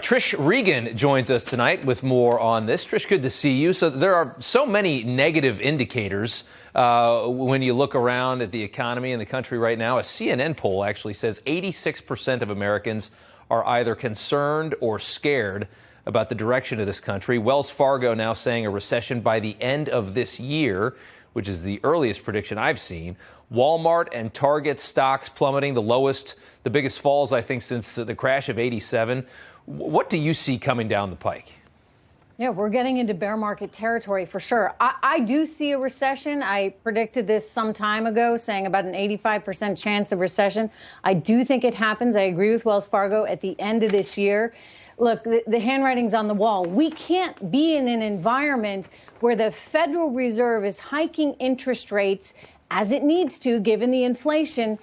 right, Trish Regan joins us tonight with more on this. Trish, good to see you. So there are so many negative indicators when you look around at the economy in the country right now. A CNN poll actually says 86% of Americans are either concerned or scared about the direction of this country. Wells Fargo now saying a recession by the end of this year, which is the earliest prediction I've seen. Walmart and Target stocks plummeting, the biggest falls, I think, since the crash of '87. What do you see coming down the pike? Yeah, we're getting into bear market territory for sure. I do see a recession. I predicted this some time ago, saying about an 85% chance of recession. I do think it happens. I agree with Wells Fargo at the end of this year. Look, the handwriting's on the wall. We can't be in an environment where the Federal Reserve is hiking interest rates as it needs to, given the inflation,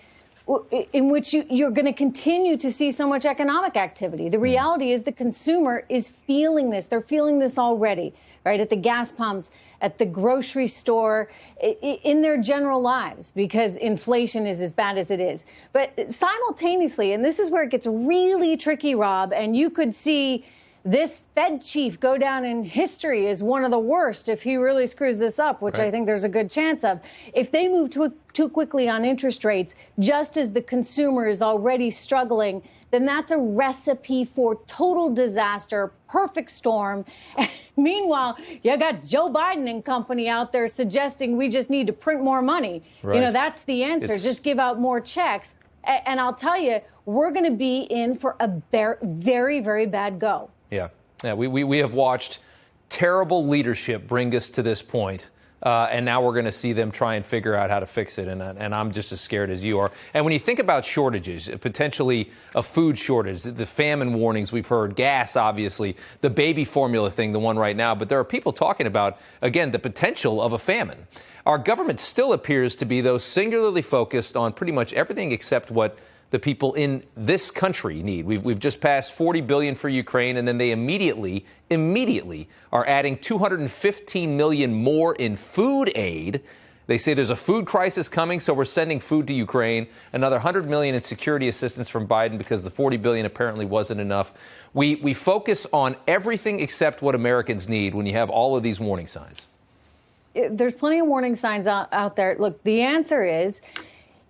in which you're going to continue to see so much economic activity. The reality is the consumer is feeling this. They're feeling this already, right, at the gas pumps, at the grocery store, in their general lives, because inflation is as bad as it is. But simultaneously, and this is where it gets really tricky, Rob, and you could see this Fed chief go down in history as one of the worst if he really screws this up, which I think there's a good chance of. If they move too quickly on interest rates, just as the consumer is already struggling, then that's a recipe for total disaster, perfect storm. Meanwhile, you got Joe Biden and company out there suggesting we just need to print more money. Right. You know, that's the answer. Just give out more checks. And I'll tell you, we're going to be in for a very, very bad go. Yeah, we have watched terrible leadership bring us to this point, and now we're going to see them try and figure out how to fix it, and I'm just as scared as you are. And when you think about shortages, potentially a food shortage, the famine warnings we've heard, gas, obviously, the baby formula thing, the one right now, but there are people talking about, again, the potential of a famine. Our government still appears to be, though, singularly focused on pretty much everything except what the people in this country need. We've just passed $40 billion for Ukraine, and then they immediately are adding $215 million more in food aid. They say there's a food crisis coming, so we're sending food to Ukraine. Another $100 million in security assistance from Biden because the $40 billion apparently wasn't enough. We focus on everything except what Americans need when you have all of these warning signs. There's plenty of warning signs out there. Look, the answer is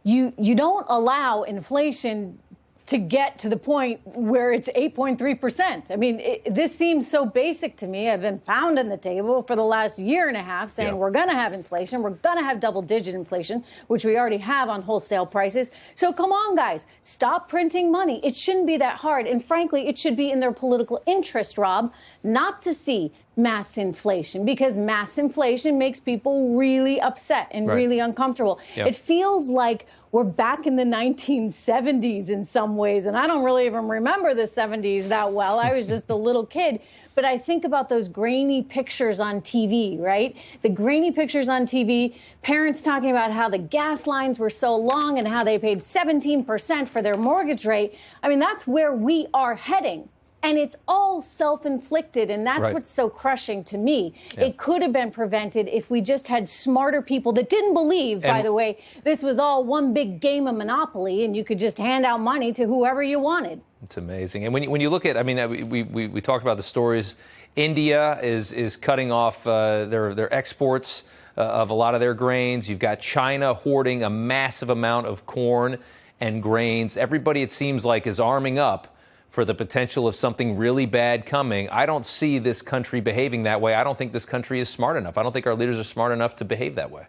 you don't allow inflation to get to the point where it's 8.3%. I mean, this seems so basic to me. I've been pounding the table for the last year and a half saying we're going to have inflation. We're going to have double-digit inflation, which we already have on wholesale prices. So come on, guys, stop printing money. It shouldn't be that hard. And frankly, it should be in their political interest, Rob, not to see mass inflation, because mass inflation makes people really upset and really uncomfortable. It feels like we're back in the 1970s in some ways, and I don't really even remember the 70s that well. I was just a little kid. But I think about those grainy pictures on TV, right? The grainy pictures on TV, parents talking about how the gas lines were so long and how they paid 17% for their mortgage rate. I mean, that's where we are heading. And it's all self-inflicted, and that's what's so crushing to me. It could have been prevented if we just had smarter people that didn't believe, by the way, this was all one big game of Monopoly, and you could just hand out money to whoever you wanted. It's amazing. And when you look at, I mean, we talked about the stories. India is cutting off their exports of a lot of their grains. You've got China hoarding a massive amount of corn and grains. Everybody, it seems like, is arming up for the potential of something really bad coming. I don't see this country behaving that way. I don't think this country is smart enough. I don't think our leaders are smart enough to behave that way.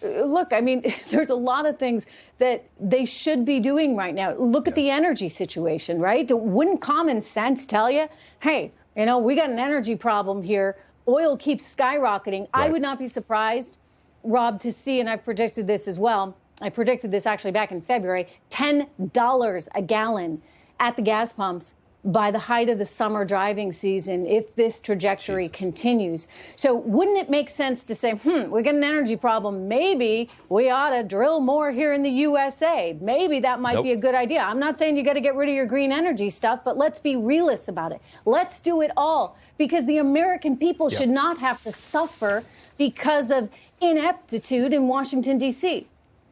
Look, I mean, there's a lot of things that they should be doing right now. Look at the energy situation, right? Wouldn't common sense tell you, hey, you know, we got an energy problem here. Oil keeps skyrocketing. I would not be surprised, Rob, to see, and I predicted this as well. I predicted this actually back in February, $10 a gallon at the gas pumps by the height of the summer driving season if this trajectory continues. So wouldn't it make sense to say, we got an energy problem. Maybe we ought to drill more here in the USA. Maybe that might be a good idea. I'm not saying you got to get rid of your green energy stuff, but let's be realists about it. Let's do it all, because the American people should not have to suffer because of ineptitude in Washington, D.C.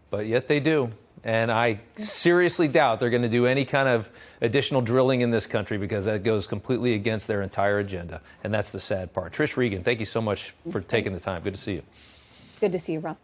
But yet they do. And I seriously doubt they're going to do any kind of additional drilling in this country because that goes completely against their entire agenda. And that's the sad part. Trish Regan, thank you so much for taking the time. Good to see you. Good to see you, Rob.